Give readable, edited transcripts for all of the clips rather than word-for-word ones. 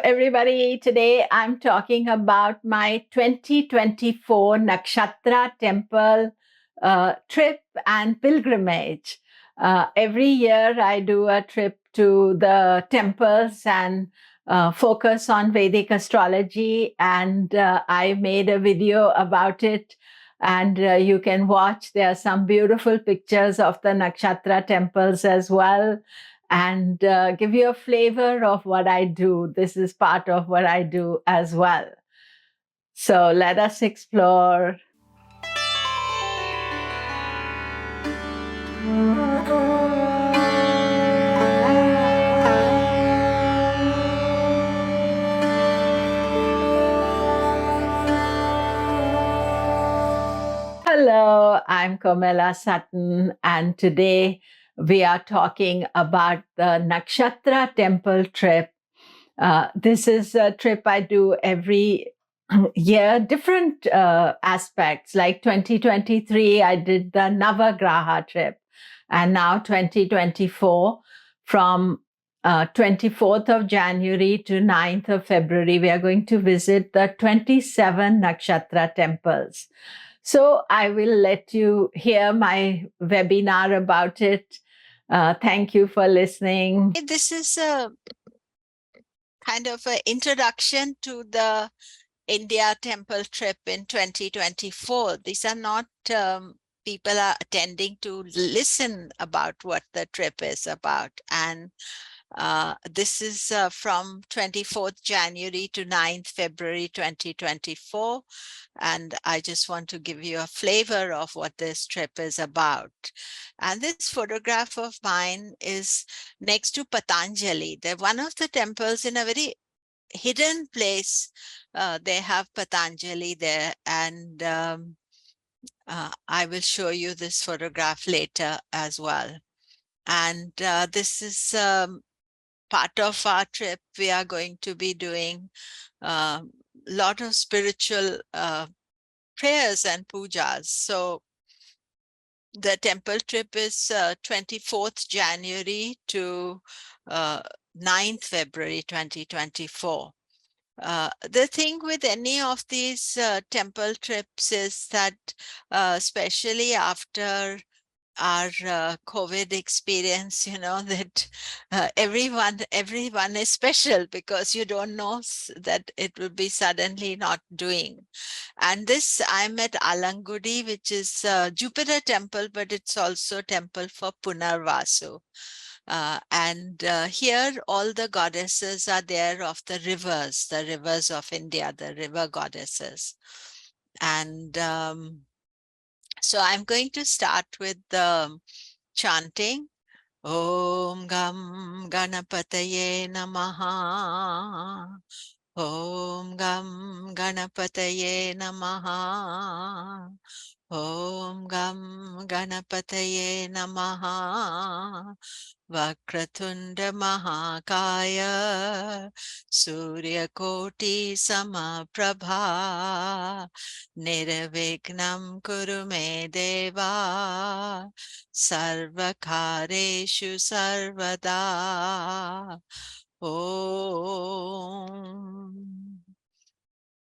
everybody. Today I'm talking about my 2024 Nakshatra Temple trip and pilgrimage. Every year I do a trip to the temples and focus on Vedic astrology, and I made a video about it. And you can watch. There are some beautiful pictures of the Nakshatra temples as well, and give you a flavor of what I do. This is part of what I do as well. So let us explore. Hello, I'm Komilla Sutton, and today we are talking about the Nakshatra Temple Trip. This is a trip I do every year, different aspects. Like 2023, I did the Navagraha trip, and now 2024, from 24th of January to 9th of February, we are going to visit the 27 Nakshatra temples. So I will let you hear my webinar about it. Thank you for listening. This is a kind of an introduction to the India temple trip in 2024. These are not people are attending to listen about what the trip is about. And this is from 24th January to 9th February 2024. And I just want to give you a flavor of what this trip is about. And this photograph of mine is next to Patanjali. They're one of the temples in a very hidden place. They have Patanjali there, and I will show you this photograph later as well. And this is part of our trip. We are going to be doing a lot of spiritual prayers and pujas. So the temple trip is 24th January to 9th February 2024. The thing with any of these temple trips is that, especially after our COVID experience, you know, that everyone is special because you don't know that it will be suddenly not doing. And this, I'm at Alangudi, which is Jupiter temple, but it's also temple for Punarvasu. And here all the goddesses are there of the rivers of India, the river goddesses. And so I'm going to start with the chanting. Om Gam Ganapataye Namaha. Om Gam Ganapataye Namaha. Om Gam Ganapataye Namaha. Vakratunda Mahakaya Surya Koti Samaprabha Nirvignam Kurume Deva Sarvakareshu Sarvada. Om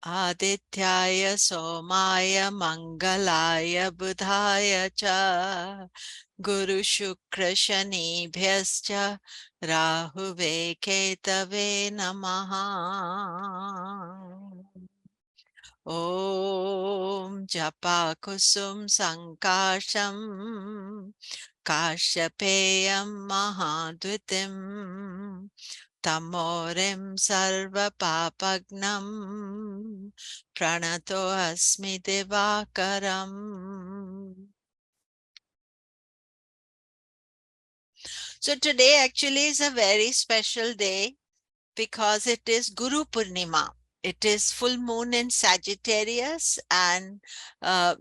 Adityaya Somaya Mangalaya Budhaya Cha Guru Shukra Shani Bhyascha Rahuve Ketave Namaha. Om Japa Kusum Sankasham Kashyapeyam Mahadvitim Tamorim Sarva Papagnam Pranato Asmi Devakaram. So today actually is a very special day because it is Guru Purnima. It is full moon in Sagittarius, and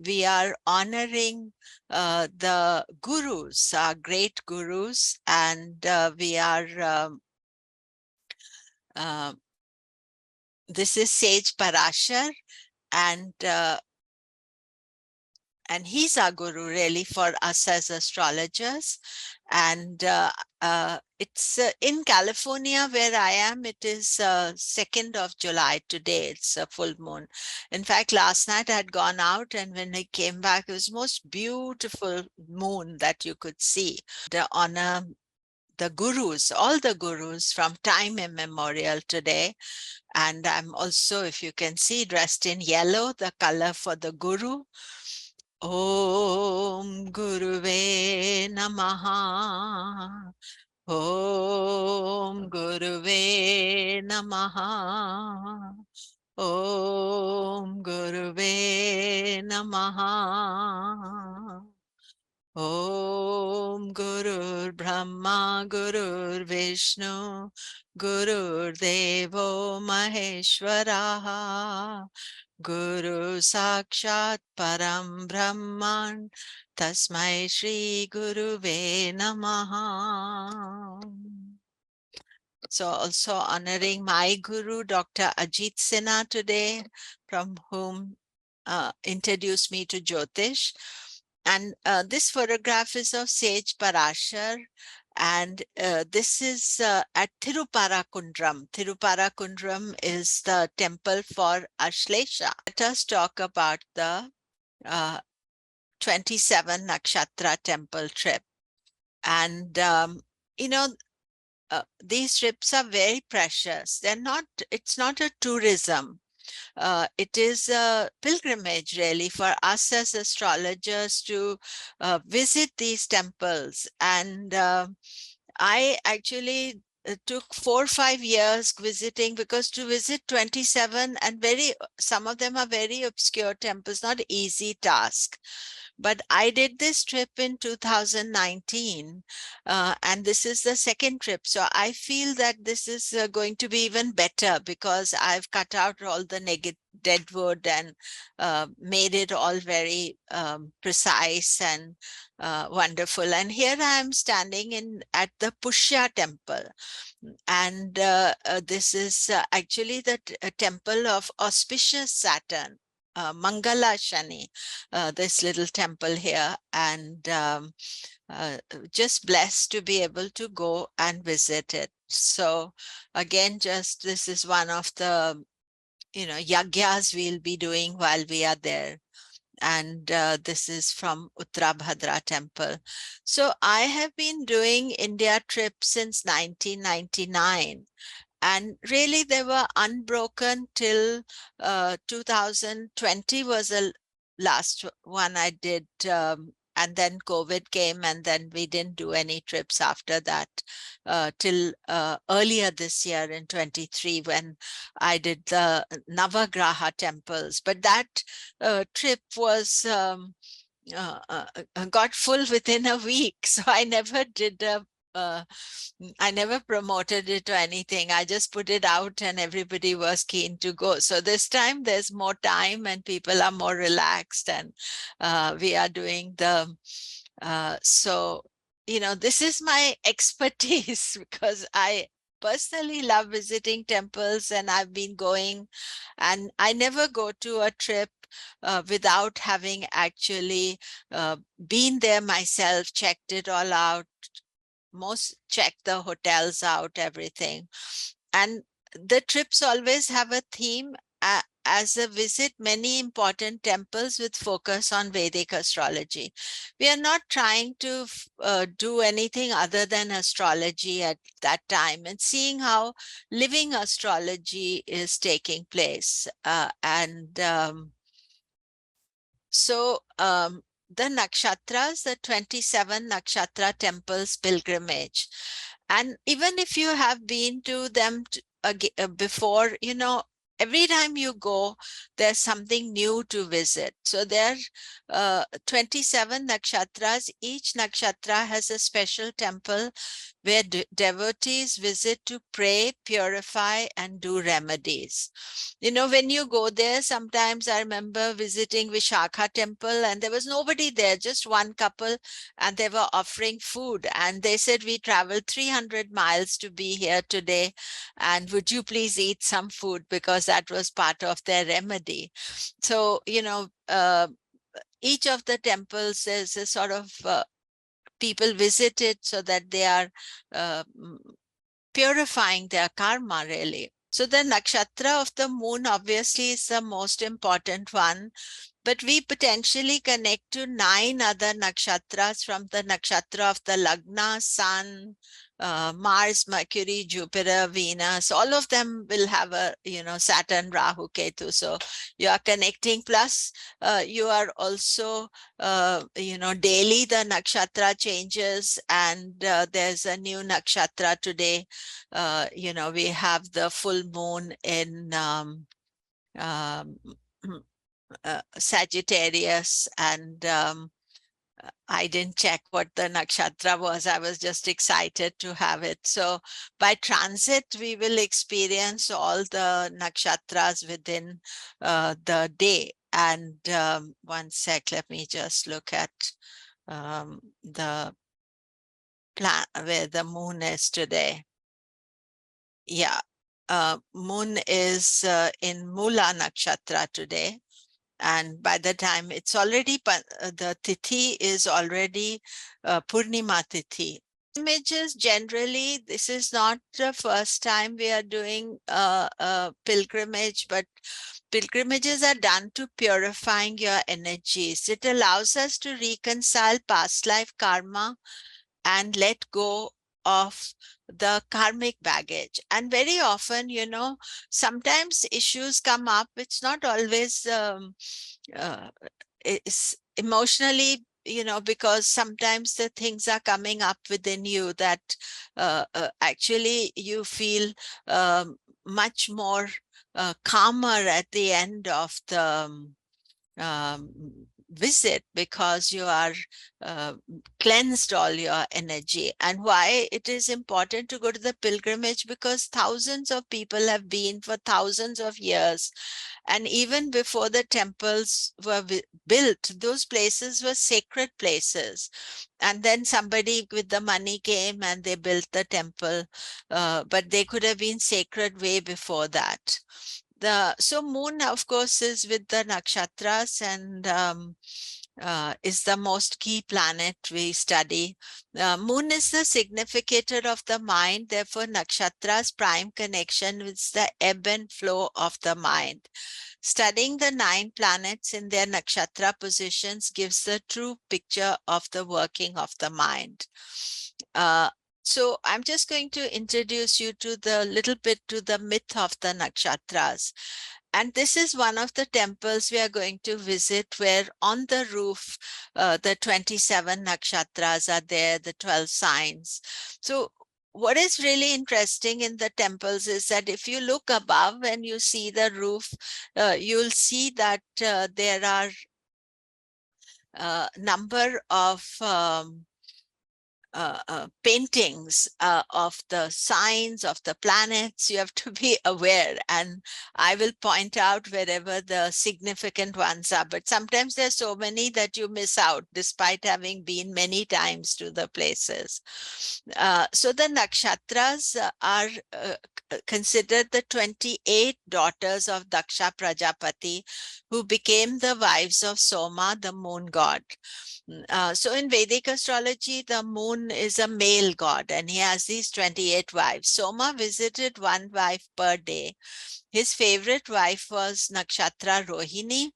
we are honoring the gurus, our great gurus, and we are this is Sage Parashar, and and he's our guru really for us as astrologers. And it's in California where I am. It is 2nd of July today. It's a full moon. In fact, last night I had gone out, and when I came back, it was most beautiful moon that you could see. To honor the gurus, all the gurus from time immemorial today. And I'm also, if you can see, dressed in yellow, the color for the guru. Om Guruve Namaha. Om Guruve Namaha. Om Guruve Namaha. Om Gurur Brahma Gurur Vishnu Gurur Devo Maheshwaraha Guru Sakshat Param Brahman Tasmai Shri Guruve Namaha. So also honoring my guru, Dr. Ajit Sinha today, from whom introduced me to Jyotish. And this photograph is of Sage Parashar. And this is at Thiruparakundram. Thiruparakundram is the temple for Ashlesha. Let us talk about the 27 Nakshatra Temple Trip. And, you know, these trips are very precious. It's not a tourism. It is a pilgrimage really for us as astrologers to visit these temples. And I actually took 4 or 5 years visiting, because to visit 27 and some of them are very obscure temples, not an easy task. But I did this trip in 2019, and this is the second trip. So I feel that this is going to be even better, because I've cut out all the negative dead wood and made it all very precise and wonderful. And here I am standing at the Pushya temple. And this is actually the temple of auspicious Saturn, Mangala Shani, this little temple here. And just blessed to be able to go and visit it. So again, just this is one of the yagyas we'll be doing while we are there. And this is from Uttarabhadra temple. So I have been doing India trips since 1999. And really, they were unbroken till 2020 was the last one I did. And then COVID came, and then we didn't do any trips after that till earlier this year in 23, when I did the Navagraha temples. But that trip was got full within a week. So I never did I never promoted it or anything. I just put it out and everybody was keen to go. So this time there's more time and people are more relaxed, and we are doing the, so, this is my expertise because I personally love visiting temples, and I've been going, and I never go to a trip without having actually been there myself, checked it all out, check the hotels out, everything. And the trips always have a theme. As a visit many important temples with focus on Vedic astrology. We are not trying to do anything other than astrology at that time, and seeing how living astrology is taking place. So the nakshatras, the 27 nakshatra temples pilgrimage. And even if you have been to them before, every time you go, there's something new to visit. So there are 27 nakshatras. Each nakshatra has a special temple where devotees visit to pray, purify, and do remedies. When you go there, sometimes I remember visiting Vishakha temple and there was nobody there, just one couple, and they were offering food. And they said, we traveled 300 miles to be here today, and would you please eat some food, because that was part of their remedy. So, each of the temples is a sort of people visit it so that they are purifying their karma, really. So the nakshatra of the moon obviously is the most important one, but we potentially connect to 9 other nakshatras from the nakshatra of the Lagna, Sun, Mars, Mercury, Jupiter, Venus. All of them will have a, Saturn, Rahu, Ketu. So you are connecting. Plus, you are also, daily the nakshatra changes, and there's a new nakshatra today. We have the full moon in Sagittarius, and I didn't check what the nakshatra was. I was just excited to have it. So by transit, we will experience all the nakshatras within the day. And one sec, let me just look at the plan where the moon is today. Yeah, moon is in Mula nakshatra today. And by the time it's already, the tithi is already Purnima tithi. Images generally, this is not the first time we are doing a pilgrimage, but pilgrimages are done to purifying your energies. It allows us to reconcile past life karma and let go of the karmic baggage. And very often, sometimes issues come up. It's not always it's emotionally, because sometimes the things are coming up within you that actually you feel much more calmer at the end of the visit, because you are cleansed all your energy. And why it is important to go to the pilgrimage, because thousands of people have been for thousands of years, and even before the temples were built, those places were sacred places. And then somebody with the money came and they built the temple, but they could have been sacred way before that. So moon, of course, is with the nakshatras, and is the most key planet we study. Moon is the significator of the mind. Therefore, nakshatras prime connection with the ebb and flow of the mind. Studying the 9 planets in their nakshatra positions gives the true picture of the working of the mind. So I'm just going to introduce you to the little bit to the myth of the nakshatras. And this is one of the temples we are going to visit, where on the roof, the 27 nakshatras are there, the 12 signs. So what is really interesting in the temples is that if you look above and you see the roof, you'll see that there are a number of paintings of the signs of the planets. You have to be aware, and I will point out wherever the significant ones are, but sometimes there's so many that you miss out despite having been many times to the places. So the nakshatras are considered the 28 daughters of Daksha Prajapati, who became the wives of Soma, the moon god. So in Vedic astrology, the moon is a male god, and he has these 28 wives. Soma visited one wife per day. His favorite wife was Nakshatra Rohini.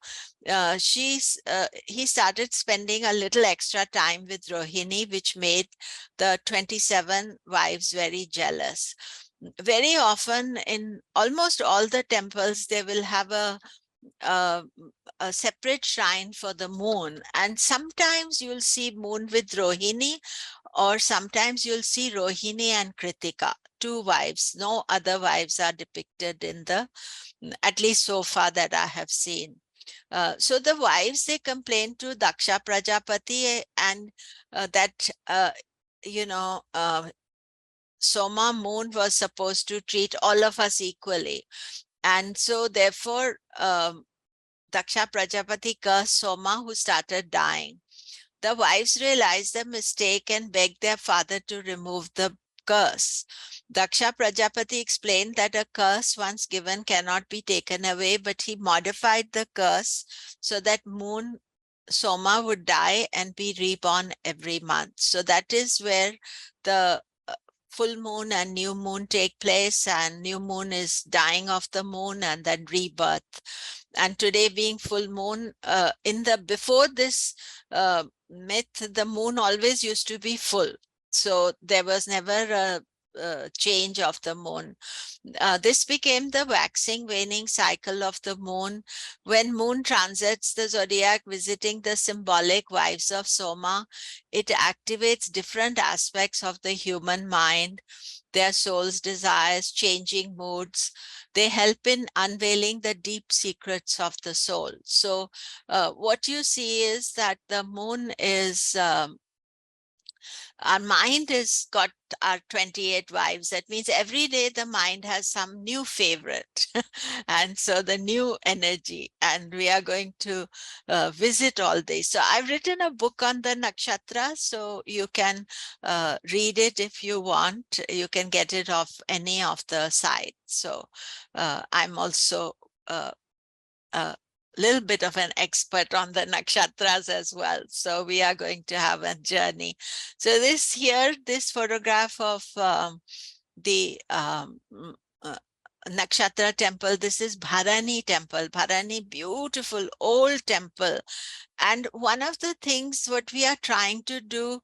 He started spending a little extra time with Rohini, which made the 27 wives very jealous. Very often in almost all the temples, they will have uh, a separate shrine for the moon, and sometimes you'll see moon with Rohini, or sometimes you'll see Rohini and Kritika, 2 wives. No other wives are depicted in the, at least so far that I have seen. So the wives, they complained to Daksha Prajapati, and that Soma moon was supposed to treat all of us equally. And so therefore, Daksha Prajapati cursed Soma, who started dying. The wives realized the mistake and begged their father to remove the curse. Daksha Prajapati explained that a curse once given cannot be taken away, but he modified the curse so that moon Soma would die and be reborn every month. So that is where the full moon and new moon take place, and new moon is dying of the moon and then rebirth. And today being full moon, in the before this myth, the moon always used to be full. So there was never a change of the moon. This became the waxing waning cycle of the moon. When moon transits the zodiac, visiting the symbolic wives of Soma, it activates different aspects of the human mind, their soul's desires, changing moods. They help in unveiling the deep secrets of the soul. So what you see is that the moon is our mind has got our 28 wives. That means every day the mind has some new favorite. And so the new energy, and we are going to visit all these. So I've written a book on the nakshatra, so you can read it if you want. You can get it off any of the sites. So I'm also a little bit of an expert on the nakshatras as well. So we are going to have a journey. So this photograph of the Nakshatra Temple, this is Bharani Temple. Bharani, beautiful old temple. And one of the things what we are trying to do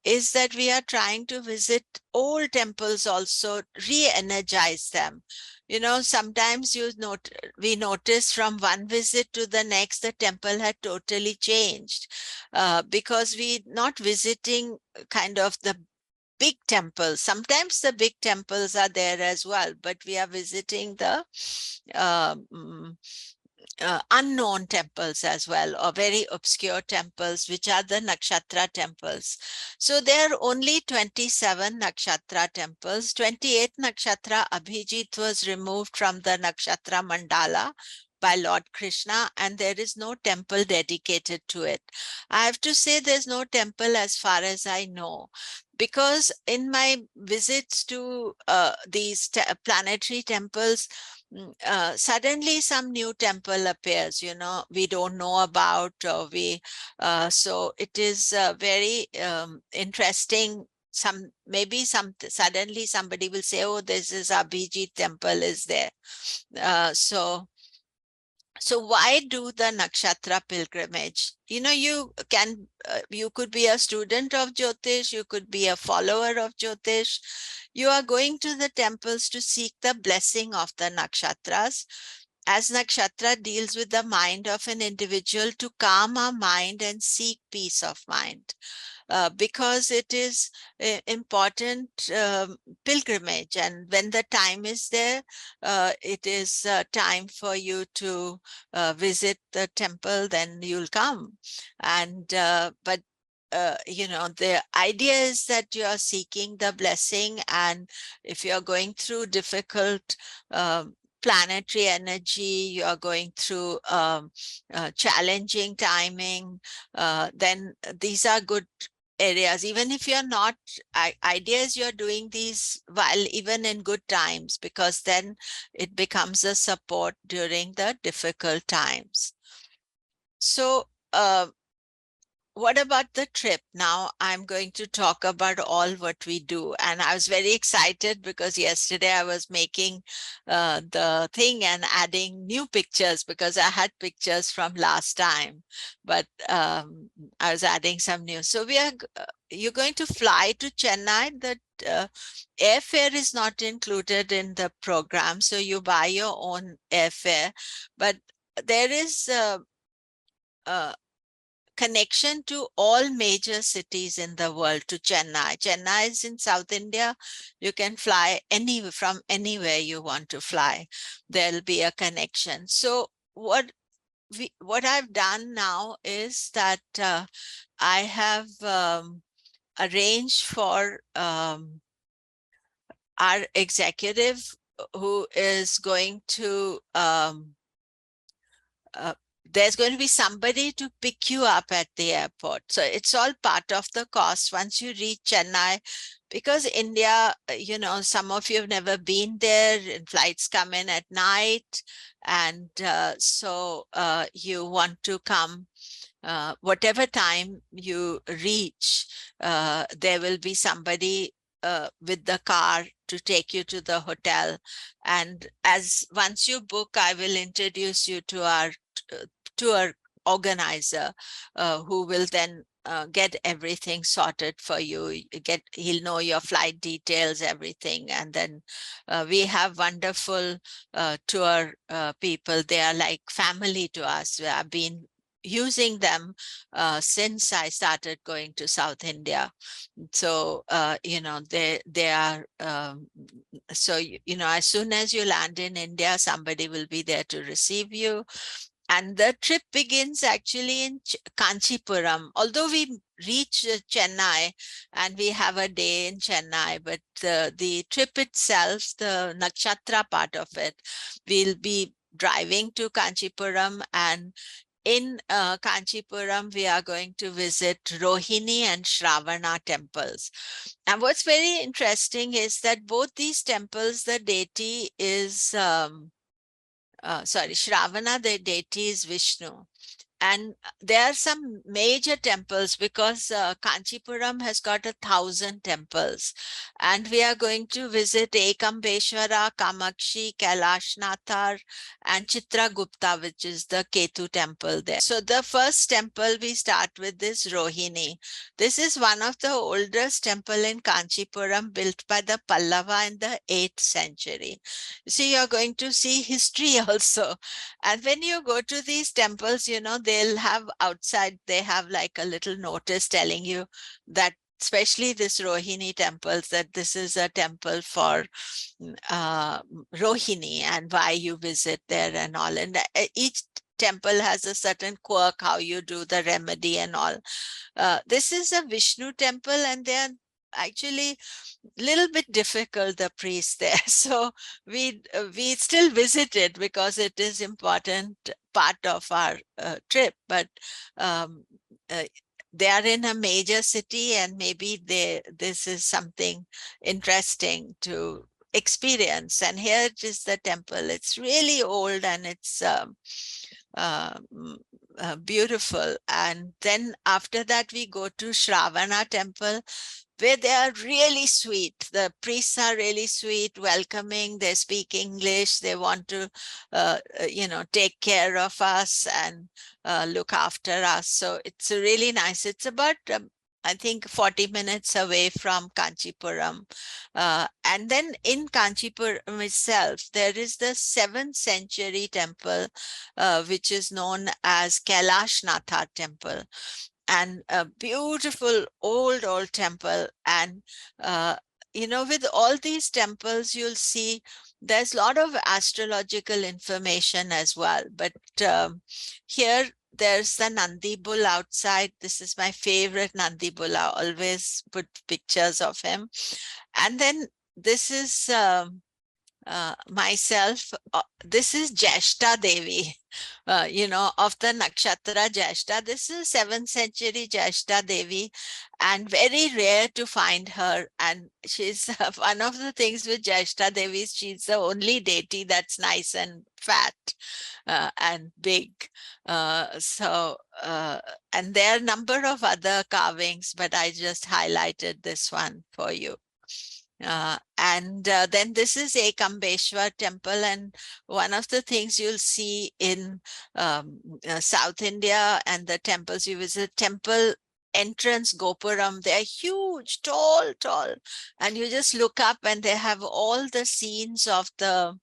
is that we are trying to visit old temples also, re-energize them. You know, sometimes we notice from one visit to the next, the temple had totally changed because we not visiting kind of the big temples. Sometimes the big temples are there as well, but we are visiting the um, unknown temples as well, or very obscure temples, which are the nakshatra temples. So there are only 27 nakshatra temples. 28 nakshatra Abhijit was removed from the nakshatra mandala by Lord Krishna, and there is no temple dedicated to it. I have to say there's no temple as far as I know, because in my visits to these planetary temples, suddenly some new temple appears, you know, we don't know about, or so it is very interesting. Suddenly somebody will say, oh, this is Abhijit temple is there. So why do the nakshatra pilgrimage? You know, you could be a student of Jyotish, you could be a follower of Jyotish. You are going to the temples to seek the blessing of the nakshatras, as nakshatra deals with the mind of an individual, to calm our mind and seek peace of mind. Because it is important pilgrimage, and when the time is there, it is time for you to visit the temple, then you'll come. And but you know, the idea is that you are seeking the blessing, and if you are going through difficult planetary energy, you are going through challenging timing, then these are good areas. Even if you're not, ideas you're doing these while even in good times, because then it becomes a support during the difficult times. So what about the trip? Now I'm going to talk about all what we do. And I was very excited because yesterday I was making the thing and adding new pictures, because I had pictures from last time, but I was adding some new. So you're going to fly to Chennai. The airfare is not included in the program, so you buy your own airfare. But there is connection to all major cities in the world to Chennai. Chennai is in South India. You can fly from anywhere you want to fly. There'll be a connection. So what I've done now is that I have arranged for our executive, who is going to there's going to be somebody to pick you up at the airport. So it's all part of the cost once you reach Chennai, because India, you know, some of you have never been there, and flights come in at night. And so you want to come whatever time you reach, there will be somebody with the car to take you to the hotel. And as once you book, I will introduce you to our tour organizer, who will then get everything sorted for you. He'll know your flight details, everything. And then we have wonderful tour people. They are like family to us. We have been using them since I started going to South India. So they are so as soon as you land in India, somebody will be there to receive you. And the trip begins actually in Kanchipuram. Although we reach Chennai and we have a day in Chennai, but the trip itself, the Nakshatra part of it, we'll be driving to Kanchipuram. And in Kanchipuram, we are going to visit Rohini and Shravana temples. And what's very interesting is that both these temples, the deity is Shravana, the deity is Vishnu. And there are some major temples because Kanchipuram has got 1,000 temples. And we are going to visit Ekambeshwara, Kamakshi, Kailashnathar, and Chitragupta, which is the Ketu temple there. So the first temple we start with is Rohini. This is one of the oldest temple in Kanchipuram, built by the Pallava in the 8th century. See, you're going to see history also. And when you go to these temples, they'll have outside, they have like a little notice telling you that, especially this Rohini temples, that this is a temple for Rohini and why you visit there and all. And each temple has a certain quirk, how you do the remedy and all. This is a Vishnu temple, and they're actually little bit difficult, the priests there. So we still visit it because it is important part of our trip. But um, uh, they are in a major city, and maybe this is something interesting to experience. And here it is, the temple. It's really old, and it's beautiful. And then after that, we go to Shravana temple, where they are really sweet. The priests are really sweet, welcoming. They speak English. They want to, take care of us and look after us. So it's really nice. It's about, I think, 40 minutes away from Kanchipuram. And then in Kanchipuram itself, there is the 7th century temple, which is known as Kailashnathar Temple, and a beautiful old temple. And with all these temples, you'll see there's a lot of astrological information as well. But here there's the Nandi bull outside. This is my favorite Nandi bull. I always put pictures of him. And then this is myself. This is Jeshta Devi, of the Nakshatra Jeshta. This is 7th century Jeshta Devi, and very rare to find her. And she's one of the things with Jeshta Devi, she's the only deity that's nice and fat and big. And there are a number of other carvings, but I just highlighted this one for you. And then this is Ekambeshwar temple, and one of the things you'll see in South India and the temples you visit, temple entrance gopuram, they're huge, tall, and you just look up and they have all the scenes of the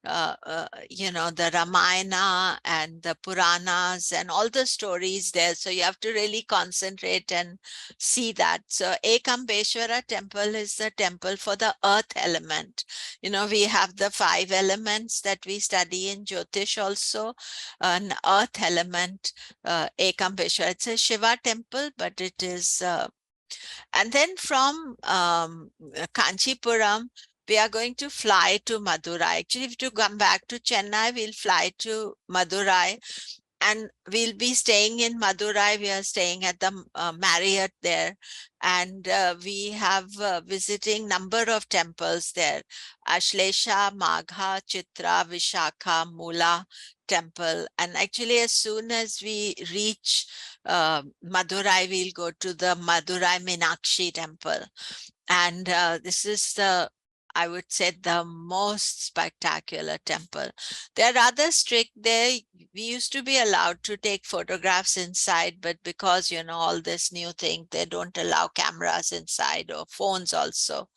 the Ramayana and the Puranas and all the stories there. So you have to really concentrate and see that. So Ekambeshwara temple is the temple for the earth element. We have the 5 elements that we study in Jyotish also. An earth element, Ekambeshwara. It's a Shiva temple, but it is and then from Kanchipuram, we are going to fly to Madurai. Actually, to come back to Chennai, we'll fly to Madurai. and we'll be staying in Madurai. We are staying at the Marriott there, and we have visiting number of temples there: Ashlesha, Magha, Chitra, Vishakha, Mula temple. And actually, as soon as we reach Madurai, we'll go to the Madurai Meenakshi temple. And this is the, I would say, the most spectacular temple. They're rather strict there. We used to be allowed to take photographs inside, but because, you know, all this new thing, they don't allow cameras inside or phones also,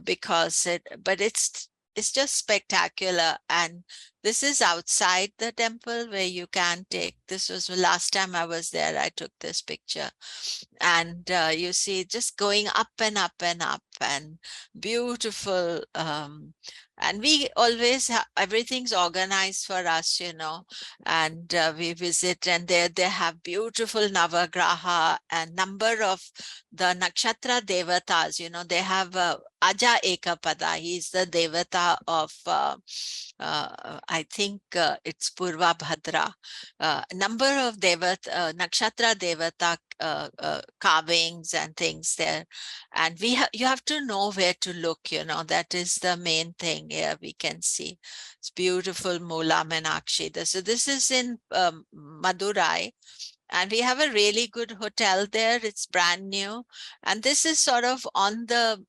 because but it's just spectacular. And this is outside the temple where you can take, this was the last time I was there, I took this picture. And you see just going up and up and up, and beautiful. And we always everything's organized for us, you know, and we visit, and there they have beautiful Navagraha and number of the Nakshatra Devatas, you know, they have Aja Ekapada, he's the Devata of I think it's Purva Bhadra. Number of Nakshatra Devata carvings and things there. And you have to know where to look, you know, that is the main thing here we can see. It's beautiful Mula Meenakshi. So this is in Madurai. And we have a really good hotel there. It's brand new. And this is sort of on the,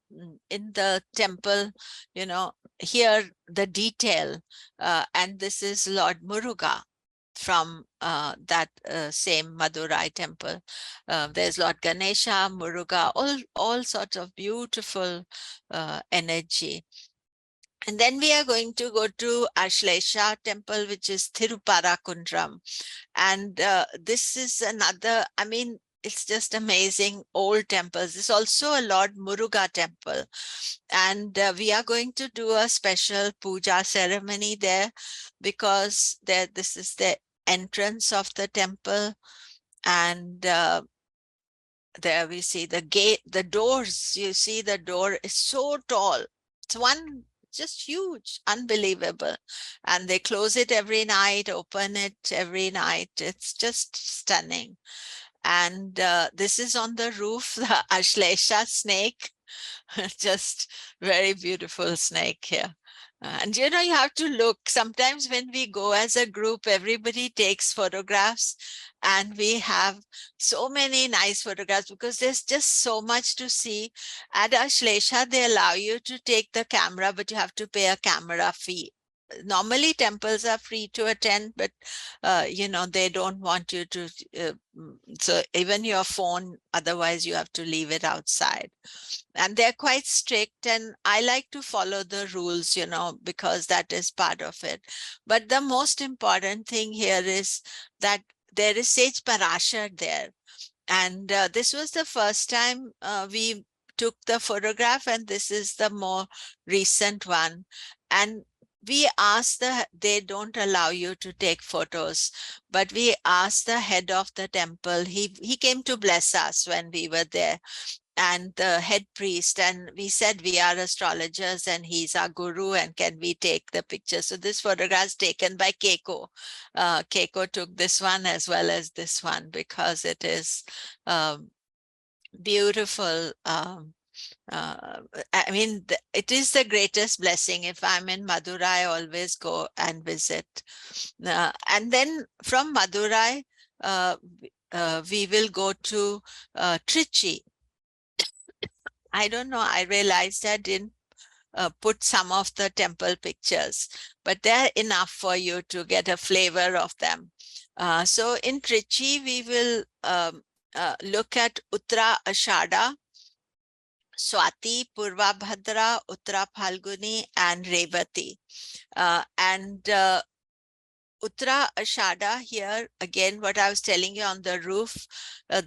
in the temple, you know, here the detail. And this is Lord Muruga from that same Madurai temple. There's Lord Ganesha, Muruga, all sorts of beautiful energy. And then we are going to go to Ashlesha temple, which is Thiruparakundram. And this is another, I mean, it's just amazing old temples. There's also a Lord Muruga temple. And we are going to do a special puja ceremony there, because this is the entrance of the temple. And there we see the gate, the doors, you see the door is so tall. It's one just huge, unbelievable. And they close it every night, open it every night. It's just stunning. And this is on the roof, the Ashlesha snake. Just very beautiful snake here. And you know, you have to look. Sometimes when we go as a group, everybody takes photographs, and we have so many nice photographs because there's just so much to see. At Ashlesha, they allow you to take the camera, but you have to pay a camera fee. Normally temples are free to attend, but you know, they don't want you to, so even your phone, otherwise you have to leave it outside. And they're quite strict, and I like to follow the rules, you know, because that is part of it. But the most important thing here is that there is Sage Parashar there. And this was the first time we took the photograph, and this is the more recent one. And we asked they don't allow you to take photos, but we asked the head of the temple. He came to bless us when we were there, and the head priest, and we said we are astrologers and he's our guru, and can we take the picture. So this photograph is taken by Keiko. Keiko took this one as well as this one, because it is beautiful. I mean, it is the greatest blessing. If I'm in Madurai, I always go and visit. And then from Madurai, we will go to Trichy. I don't know, I realized I didn't put some of the temple pictures, but they're enough for you to get a flavor of them. So in Trichy, we will look at Uttara Ashada, Swati, Purva Bhadra, Uttara Phalguni, and Revati. And Uttara Ashada here, again, what I was telling you on the roof,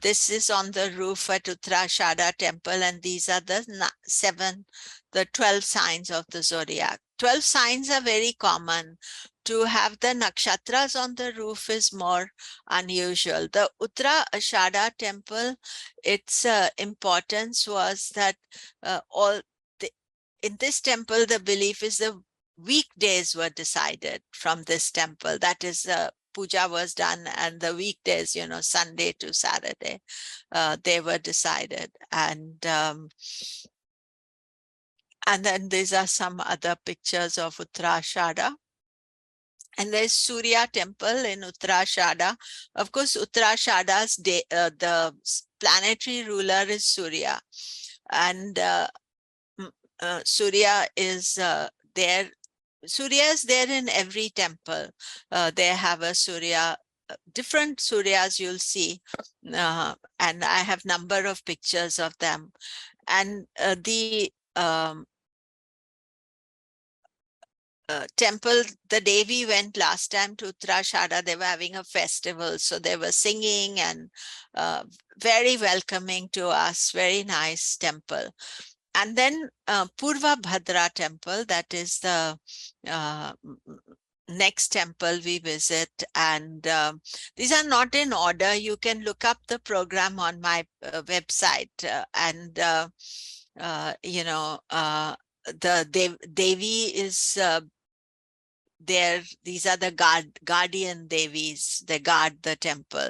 this is on the roof at Uttara Ashada temple, and these are the 12 signs of the Zodiac. 12 signs are very common. To have the Nakshatras on the roof is more unusual. The Uttara Ashada temple, its importance was that in this temple, the belief is the weekdays were decided from this temple. That is puja was done, and the weekdays, Sunday to Saturday, they were decided. And then these are some other pictures of Uttarashada. And there's Surya Temple in Uttarashada. Of course, Uttarashada's the planetary ruler is Surya. And Surya is there. Surya is there in every temple. They have a Surya, different Suryas you'll see. And I have number of pictures of them. And the temple, the day we went last time to Uttarashada, they were having a festival. So they were singing and very welcoming to us. Very nice temple. And then Purva Bhadra Temple, that is the next temple we visit. And these are not in order. You can look up the program on my website. The Devi is there. These are the guardian Devis. They guard the temple.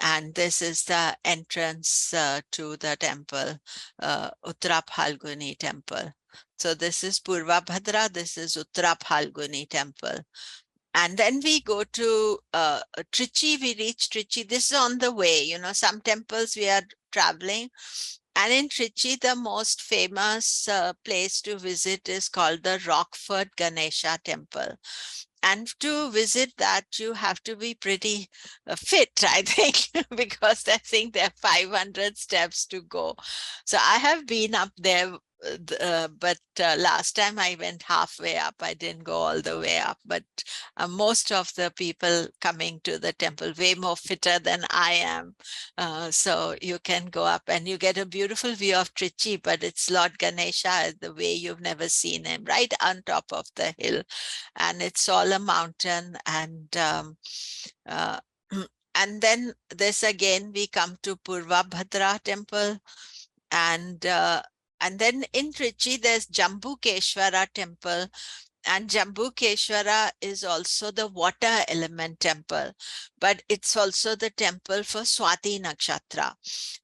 And this is the entrance to the temple, Uttara Phalguni Temple. So this is Purva Bhadra, this is Uttara Phalguni Temple. And then we go to Trichy, we reach Trichy. This is on the way, some temples we are traveling. And in Trichy, the most famous place to visit is called the Rockford Ganesha Temple. And to visit that, you have to be pretty fit, I think, because I think there are 500 steps to go. So I have been up there, but last time I went halfway up. I didn't go all the way up. But most of the people coming to the temple, way more fitter than I am. So you can go up and you get a beautiful view of Trichy, but it's Lord Ganesha the way you've never seen him, right on top of the hill. And it's all a mountain. And and then this again, we come to Purva Bhadra Temple. And then in Trichy, there's Jambukeshwara Temple. And Jambukeshwara is also the water element temple, but it's also the temple for Swati Nakshatra.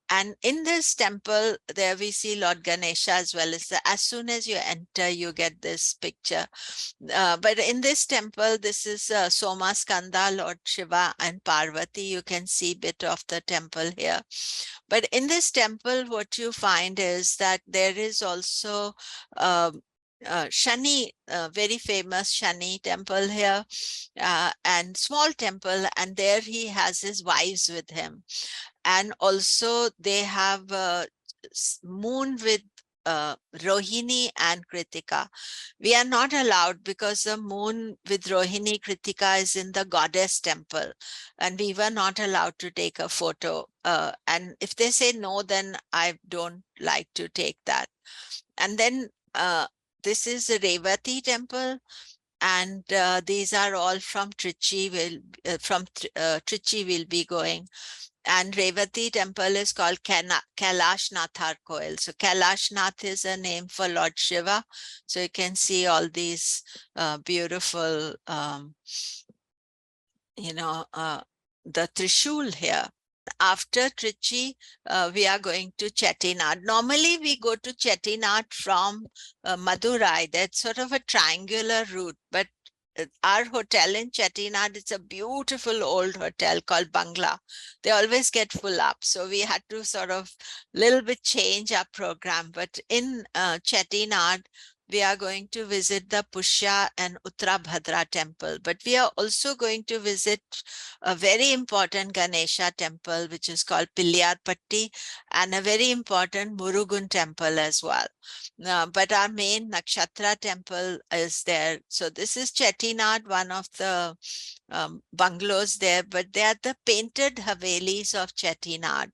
And in this temple, there we see Lord Ganesha as well as soon as you enter, you get this picture. But in this temple, this is Soma Skanda, Lord Shiva and Parvati. You can see a bit of the temple here. But in this temple, what you find is that there is also Shani, very famous Shani temple here, and small temple, and there he has his wives with him. And also they have moon with Rohini and Kritika. We are not allowed because the moon with Rohini Kritika is in the goddess temple, and we were not allowed to take a photo. And if they say no, then I don't like to take that. And then this is the Revati temple. And these are all from Trichy. Trichy we'll be going. And Revati temple is called Kailash Nathar Koil. So Kailash Nath is a name for Lord Shiva. So you can see all these beautiful, the Trishul here. After Trichy, we are going to Chatinath. Normally, we go to Chatinath from Madurai. That's sort of a triangular route. But our hotel in Chatinath, it's a beautiful old hotel called Bangla. They always get full up. So we had to sort of little bit change our program. But in Chatinath, we are going to visit the Pushya and Uttarabhadra temple. But we are also going to visit a very important Ganesha temple, which is called Pilliyarpatti, and a very important Murugun temple as well. But our main Nakshatra temple is there. So this is Chettinad, one of the bungalows there, but they are the painted Havelis of Chettinad.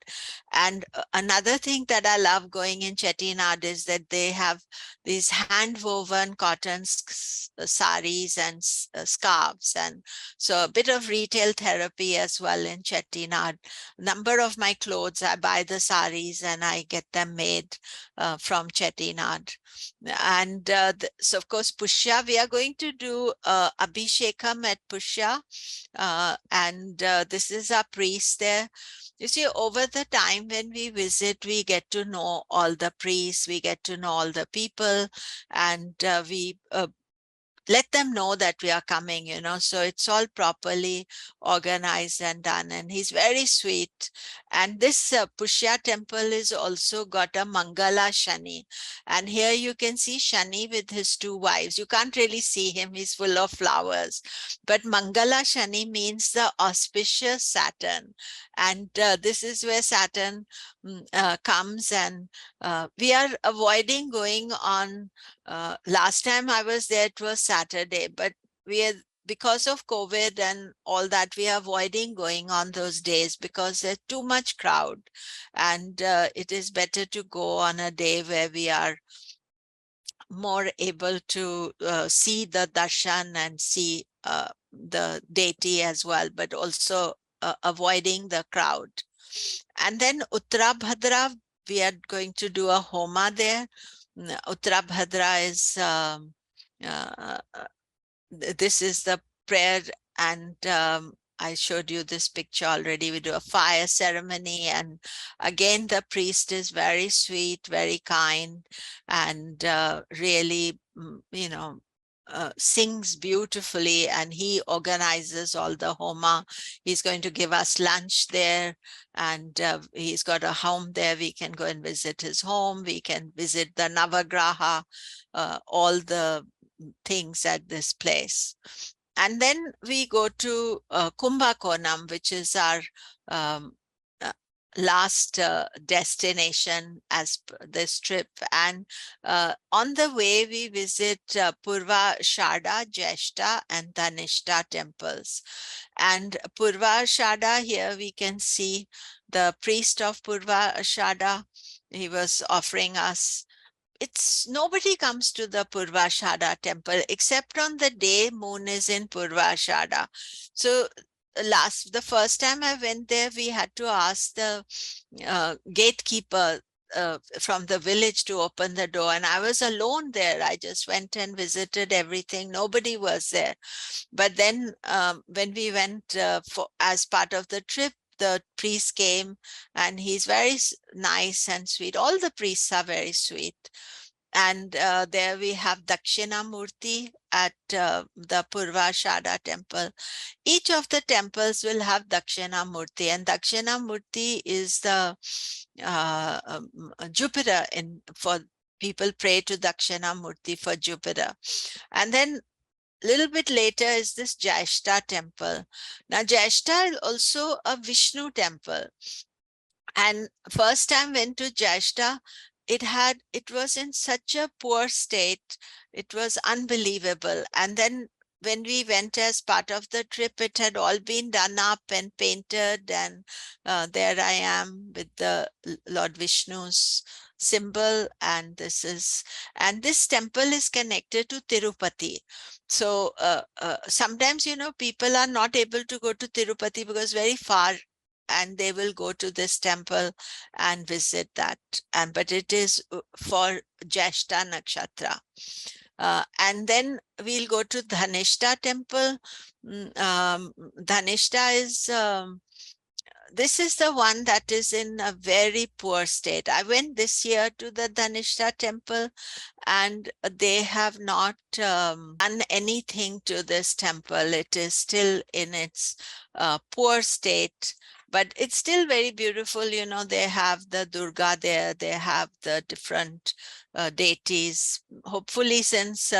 And another thing that I love going in Chettinad is that they have these hand hand-woven cotton saris and scarves. And so a bit of retail therapy as well in Chettinad. Number of my clothes, I buy the saris and I get them made from Chettinad. And so of course, Pushya, we are going to do Abhishekam at Pushya. And this is our priest there. You see, over the time when we visit, we get to know all the priests, we get to know all the people, and we let them know that we are coming, so it's all properly organized and done. And he's very sweet. And this Pushya temple is also got a Mangala Shani. And here you can see Shani with his two wives. You can't really see him, he's full of flowers. But Mangala Shani means the auspicious Saturn. And this is where Saturn comes. And we are avoiding going on. Last time I was there, it was Saturday, but we are, because of COVID and all that, we are avoiding going on those days because there's too much crowd. And it is better to go on a day where we are more able to see the darshan and see the deity as well, but also avoiding the crowd. And then Uttarabhadra, we are going to do a homa there. Uttarabhadra is, this is the prayer, and I showed you this picture already. We do a fire ceremony, and again, the priest is very sweet, very kind, and really, sings beautifully, and he organizes all the homa. He's going to give us lunch there, and he's got a home there. We can go and visit his home. We can visit the Navagraha, all the things at this place. And then we go to Kumbakonam, which is our um, last destination as this trip. And on the way, we visit Purva Sharda, Jeshta, and Dhanishta temples. And Purva Sharda, here we can see the priest of Purva Sharda. He was offering us, nobody comes to the Purva Sharda temple except on the day moon is in Purva Sharda. So the first time I went there, we had to ask the gatekeeper from the village to open the door, and I was alone there. I just went and visited everything. Nobody was there. But then when we went as part of the trip, the priest came, and he's very nice and sweet. All the priests are very sweet. And there we have Dakshina Murti at the Purva Sharda temple. Each of the temples will have Dakshina Murti, and Dakshina Murti is the Jupiter. For people pray to Dakshina Murti for Jupiter. And then a little bit later is this Jeshta temple. Now Jeshta is also a Vishnu temple. And first time went to Jeshta, it was in such a poor state. It was unbelievable. And then when we went as part of the trip, it had all been done up and painted. And there I am with the Lord Vishnu's symbol. And this temple is connected to Tirupati. So sometimes, people are not able to go to Tirupati because very far, and they will go to this temple and visit that. But it is for Jeshta Nakshatra. And then we'll go to Dhanishta temple. Dhanishta is, this is the one that is in a very poor state. I went this year to the Dhanishta temple, and they have not done anything to this temple. It is still in its poor state, but it's still very beautiful. They have the Durga there, they have the different deities. Hopefully, since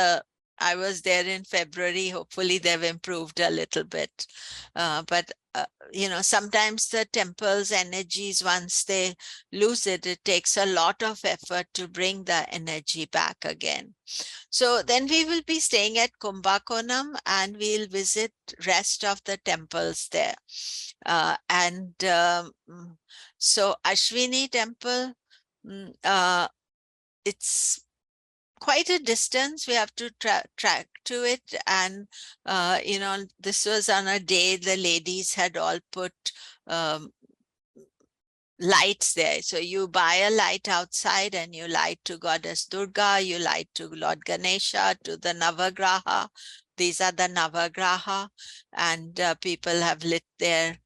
I was there in February, hopefully they've improved a little bit. But sometimes the temple's energies, once they lose it, it takes a lot of effort to bring the energy back again. So then we will be staying at Kumbakonam, and we'll visit rest of the temples there. So Ashwini Temple, it's quite a distance. We have to track to it. And, this was on a day the ladies had all put um, lights there. So you buy a light outside and you light to Goddess Durga, you light to Lord Ganesha, to the Navagraha. These are the Navagraha, and people have lit their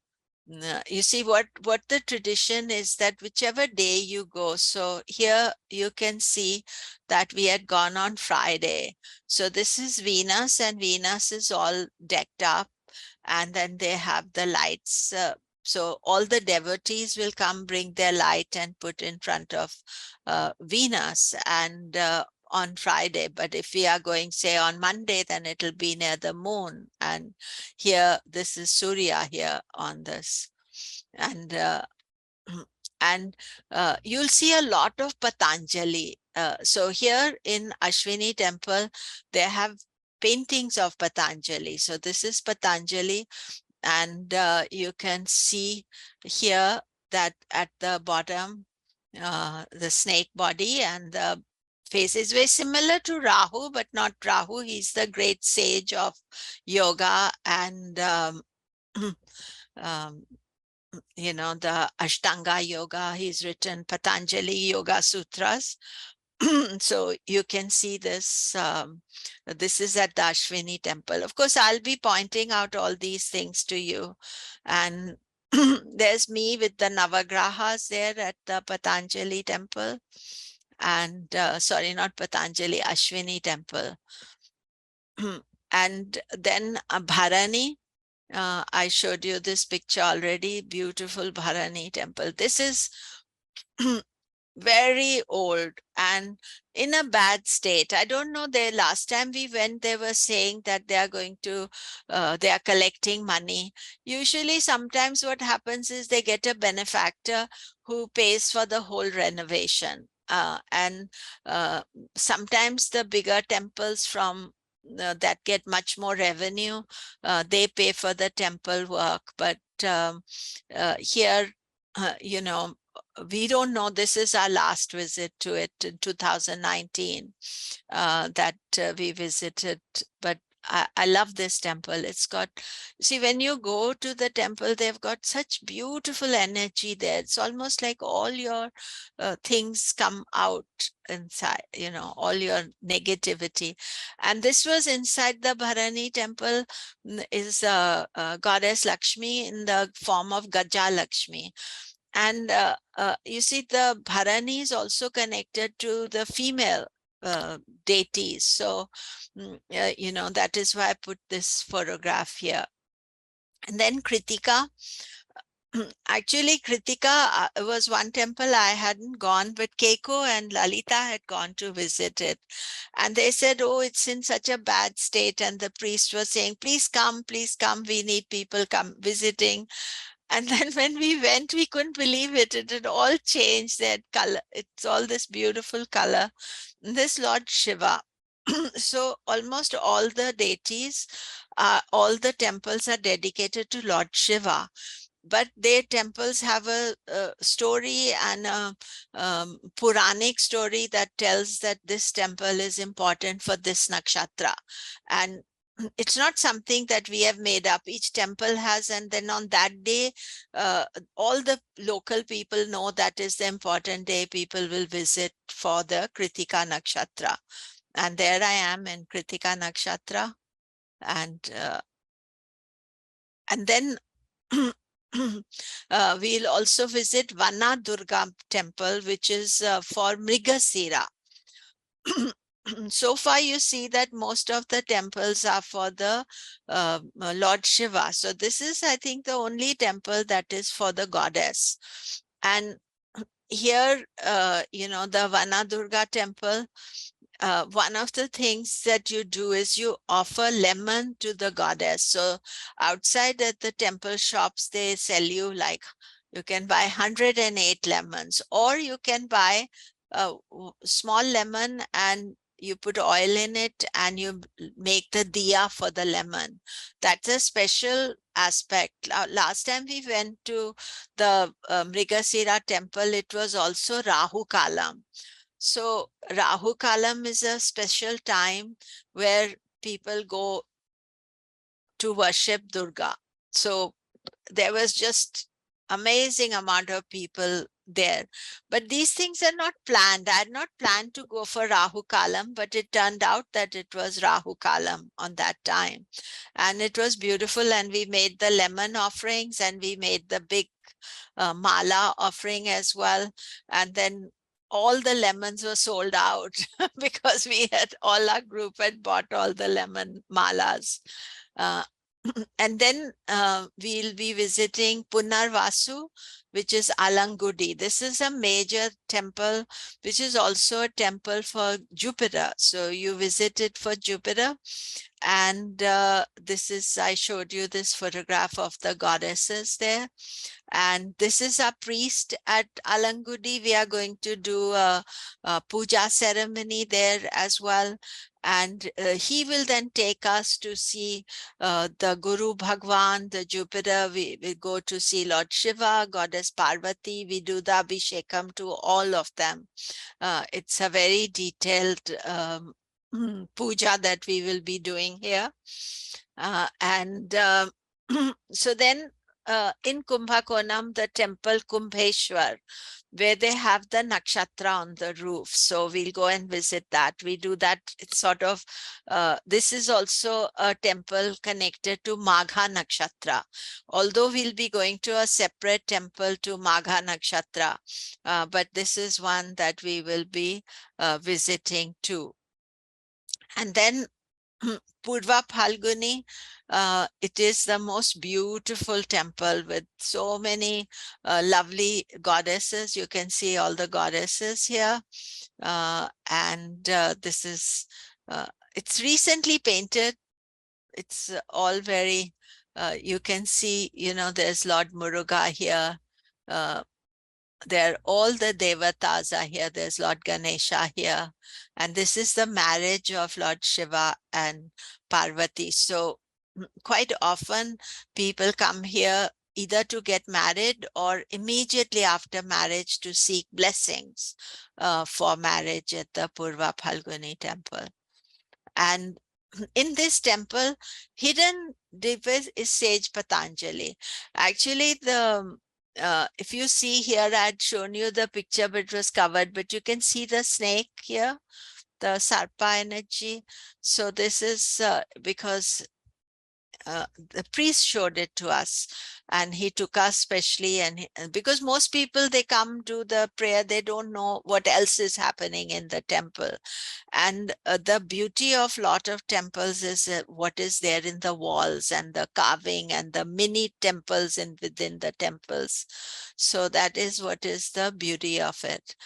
you see what the tradition is, that whichever day you go. So here you can see that we had gone on Friday. So this is Venus, and Venus is all decked up, and then they have the lights. So all the devotees will come bring their light and put in front of Venus and on Friday. But if we are going, say, on Monday, then it'll be near the moon. And here, this is Surya here on this. And and you'll see a lot of Patanjali. So here in Ashwini Temple, they have paintings of Patanjali. So this is Patanjali, and you can see here that at the bottom, the snake body, and the face is very similar to Rahu, but not Rahu. He's the great sage of yoga and um, the Ashtanga yoga. He's written Patanjali Yoga Sutras. So you can see this. This is at the Ashwini Temple. Of course, I'll be pointing out all these things to you. And there's me with the Navagrahas there at the Patanjali Temple. And sorry, not Patanjali, Ashwini Temple. And then Bharani. I showed you this picture already. Beautiful Bharani Temple. This is very old and in a bad state. I don't know, the last time we went, they were saying that they are going to, they are collecting money. Usually, sometimes what happens is they get a benefactor who pays for the whole renovation. And sometimes the bigger temples from that get much more revenue, they pay for the temple work. But here, we don't know. This is our last visit to it in 2019 that we visited. But I love this temple. It's got, see, when you go to the temple, they've got such beautiful energy there. It's almost like all your things come out inside, all your negativity. And this was inside the Bharani temple, is goddess Lakshmi in the form of Gaja Lakshmi. And you see, the Bharani is also connected to the female deities. So, that is why I put this photograph here. And then Kritika. Actually, Kritika was one temple I hadn't gone, but Keiko and Lalita had gone to visit it. And they said, oh, it's in such a bad state. And the priest was saying, please come, we need people come visiting. And then when we went, we couldn't believe it. It had all changed. That color. It's all this beautiful color. This Lord Shiva. So almost all the deities, all the temples are dedicated to Lord Shiva. But their temples have a story and a Puranic story that tells that this temple is important for this nakshatra. And it's not something that we have made up. Each temple has, and then on that day, all the local people know that is the important day. People will visit for the Kritika Nakshatra. And there I am in Kritika Nakshatra. And then we'll also visit Vana Durga temple, which is for Mrigasira. So far, you see that most of the temples are for the Lord Shiva. So this is, I think, the only temple that is for the goddess. And here, the Vana Durga temple, one of the things that you do is you offer lemon to the goddess. So outside at the temple shops, they sell you, like, you can buy 108 lemons, or you can buy a small lemon and you put oil in it and you make the diya for the lemon. That's a special aspect. Last time we went to the Mrigasira temple, it was also Rahu Kalam. So Rahu Kalam is a special time where people go to worship Durga. So there was just amazing amount of people there. But these things are not planned. I had not planned to go for Rahu Kalam, but it turned out that it was Rahu Kalam on that time. And it was beautiful. And we made the lemon offerings and we made the big mala offering as well. And then all the lemons were sold out because we had all our group had bought all the lemon malas. Uh, and then we'll be visiting Punarvasu, which is Alangudi. This is a major temple, which is also a temple for Jupiter. So you visit it for Jupiter. And this is, I showed you this photograph of the goddesses there. And this is a priest at Alangudi. We are going to do a puja ceremony there as well. And he will then take us to see the Guru Bhagwan, the Jupiter. We go to see Lord Shiva, Goddess Parvati. We do the Abhishekam to all of them. It's a very detailed puja that we will be doing here. And so then in Kumbhakonam, the temple Kumbheshwar, where they have the nakshatra on the roof. So we'll go and visit that. We do that. It's sort of, this is also a temple connected to Magha Nakshatra. Although we'll be going to a separate temple to Magha Nakshatra, but this is one that we will be visiting too. And then Purva Phalguni, it is the most beautiful temple with so many lovely goddesses. You can see all the goddesses here. And this is, it's recently painted. It's all very, you can see, you know, there's Lord Muruga here. There all the devatas are here. There's Lord Ganesha here. And this is the marriage of Lord Shiva and Parvati. So quite often people come here either to get married or immediately after marriage to seek blessings for marriage at the Purva Phalguni temple. And in this temple, hidden device is sage Patanjali. Actually, the if you see here, I had shown you the picture, but it was covered, but you can see the snake here, the Sarpa energy. So this is because the priest showed it to us and he took us specially, and because most people, they come to the prayer, they don't know what else is happening in the temple. And the beauty of lot of temples is what is there in the walls and the carving and the mini temples within the temples. So that is what is the beauty of it.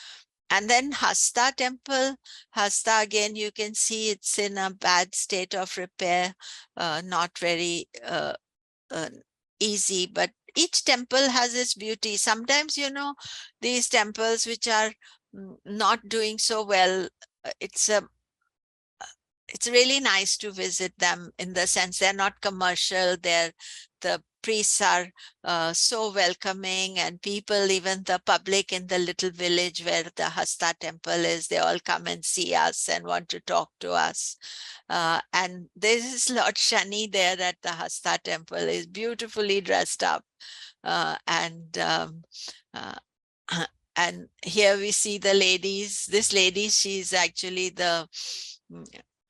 And then Hasta temple, Hasta again, you can see it's in a bad state of repair, not very easy, but each temple has its beauty. Sometimes, you know, these temples which are not doing so well, it's a it's really nice to visit them in the sense they're not commercial. The priests are so welcoming, and people, even the public in the little village where the Hasta temple is, they all come and see us and want to talk to us. And there is Lord Shani there at the Hasta temple, is beautifully dressed up. And and here we see the ladies. This lady, she's actually the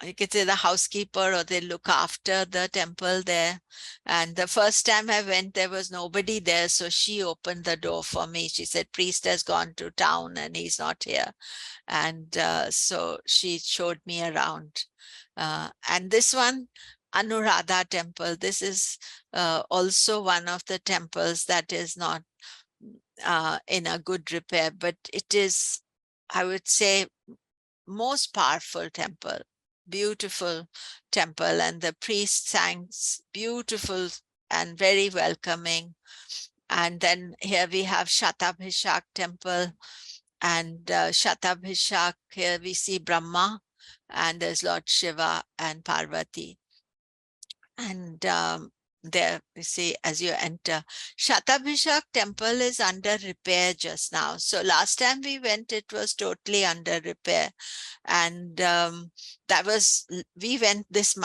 you could say the housekeeper, or they look after the temple there. And the first time I went, there was nobody there. So she opened the door for me. She said, priest has gone to town and he's not here. And so she showed me around. And this one, Anuradha temple, this is also one of the temples that is not in a good repair, but it is, I would say, most powerful temple. Beautiful temple, and the priest sang beautiful and very welcoming. And then here we have Shatabhishak temple, and Shatabhishak, here we see Brahma, and there's Lord Shiva and Parvati. And there you see as you enter. Shatabhishak temple is under repair just now. So last time we went, it was totally under repair. And that was, we went this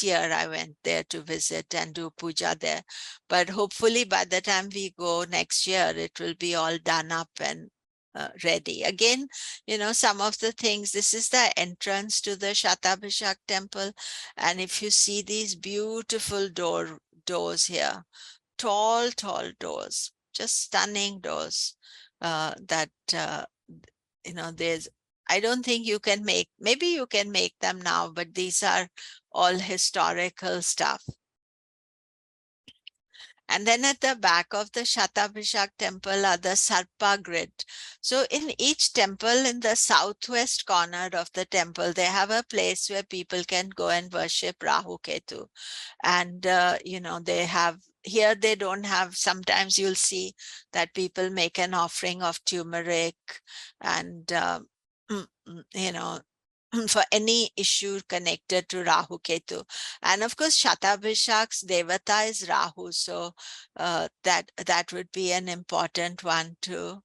year I went there to visit and do puja there. But hopefully by the time we go next year, it will be all done up and ready. Again, some of the things, this is the entrance to the Shatabhishak temple. And if you see these beautiful doors here, tall doors, just stunning doors, that there's, I don't think you can make, maybe you can make them now, but these are all historical stuff. And then at the back of the Shatabhishak temple are the Sarpa grid. So in each temple in the southwest corner of the temple, they have a place where people can go and worship Rahu Ketu. And, they have, here they don't have, sometimes you'll see that people make an offering of turmeric and, for any issue connected to Rahu Ketu. And of course, Shatabhishak's Devata is Rahu. So that would be an important one to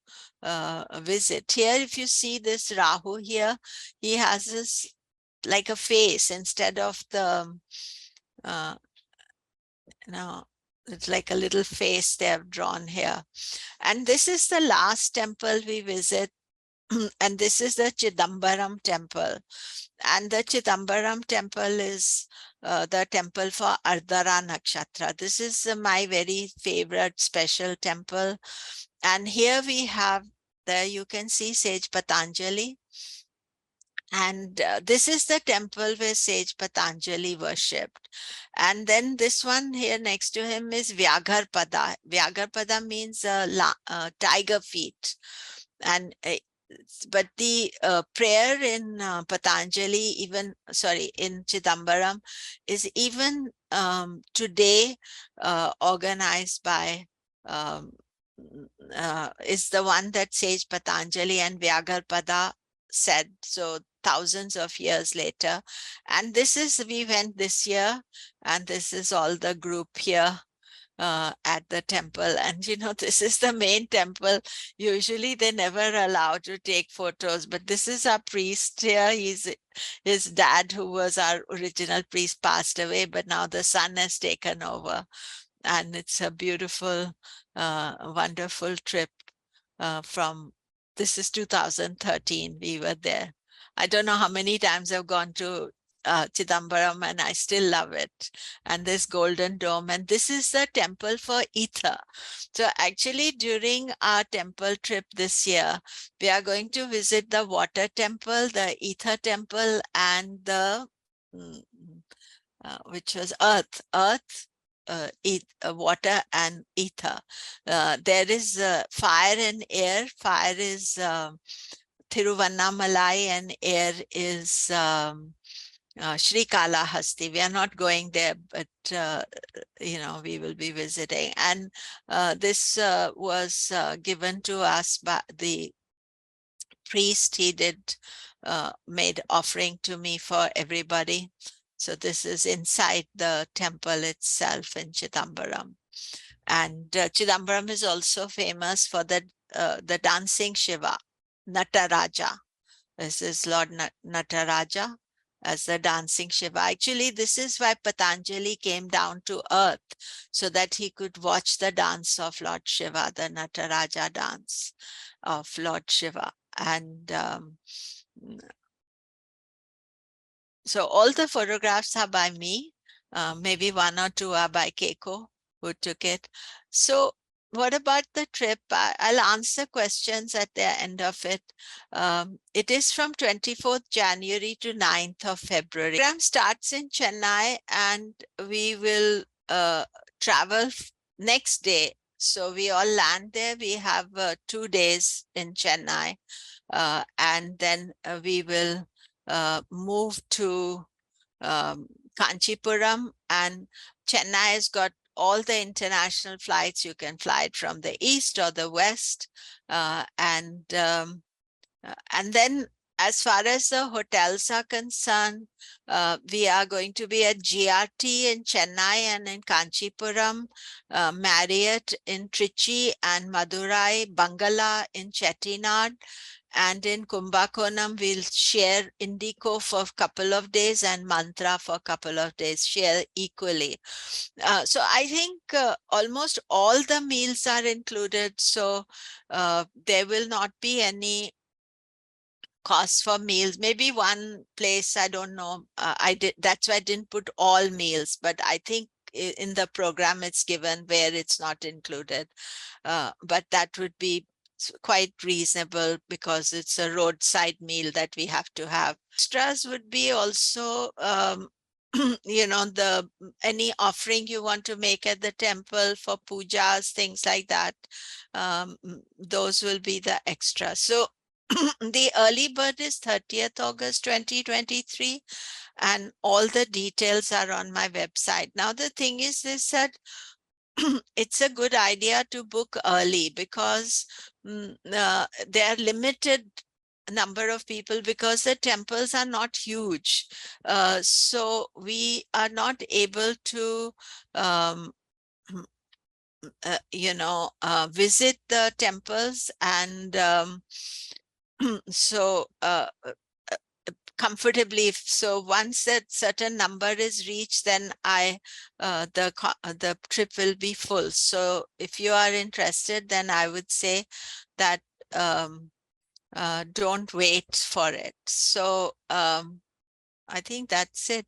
visit. Here, if you see this Rahu here, he has this like a face instead of the, it's like a little face they have drawn here. And this is the last temple we visit. And this is the Chidambaram temple. And the Chidambaram temple is the temple for Ardhara Nakshatra. This is my very favorite special temple. And here we have, there you can see Sage Patanjali. And this is the temple where Sage Patanjali worshipped. And then this one here next to him is Vyagharpada. Vyagharpada means tiger feet. And but the prayer in Patanjali, in Chidambaram, is even today organized by, is the one that Sage Patanjali and Vyagharpada said. So thousands of years later. And we went this year, and this is all the group here at the temple. And this is the main temple. Usually they never allow to take photos, but this is our priest here. His dad, who was our original priest, passed away, but now the son has taken over. And it's a beautiful, wonderful trip this is 2013, we were there. I don't know how many times I've gone to Chidambaram, and I still love it. And this golden dome, and this is the temple for ether. So actually during our temple trip this year, we are going to visit the water temple, the ether temple, and the which was earth, water and ether. There is fire and air. Fire is Thiruvannamalai, and air is Srikalahasti. We are not going there, but we will be visiting. And this was given to us by the priest. He made offering to me for everybody. So this is inside the temple itself in Chidambaram. And Chidambaram is also famous for the dancing Shiva, Nataraja. This is Lord Nataraja as the dancing Shiva. Actually, this is why Patanjali came down to earth, so that he could watch the dance of Lord Shiva, the Nataraja dance of Lord Shiva. And so all the photographs are by me. Maybe one or two are by Keiko, who took it. So what about the trip? I'll answer questions at the end of it. It is from 24th January to 9th of February. The program starts in Chennai, and we will travel next day. So we all land there. We have 2 days in Chennai, and then we will move to Kanchipuram, and Chennai has got all the international flights. You can fly it from the east or the west, and then as far as the hotels are concerned, we are going to be at GRT in Chennai and in Kanchipuram, Marriott in Trichy and Madurai, Bangala in Chettinad, and in Kumbakonam we'll share Indico for a couple of days and Mantra for a couple of days, share equally. So I think almost all the meals are included, so there will not be any cost for meals. Maybe one place, I don't know, that's why I didn't put all meals, but I think in the program it's given where it's not included. But that would be quite reasonable because it's a roadside meal that we have to have. Extras would be also the any offering you want to make at the temple for pujas, things like that. Those will be the extra. So the early bird is 30th August 2023, and all the details are on my website. Now the thing is that it's a good idea to book early because there are limited number of people because the temples are not huge. So we are not able to visit the temples, and so comfortably. So once that certain number is reached, then the trip will be full. So if you are interested, then I would say that don't wait for it. So I think that's it.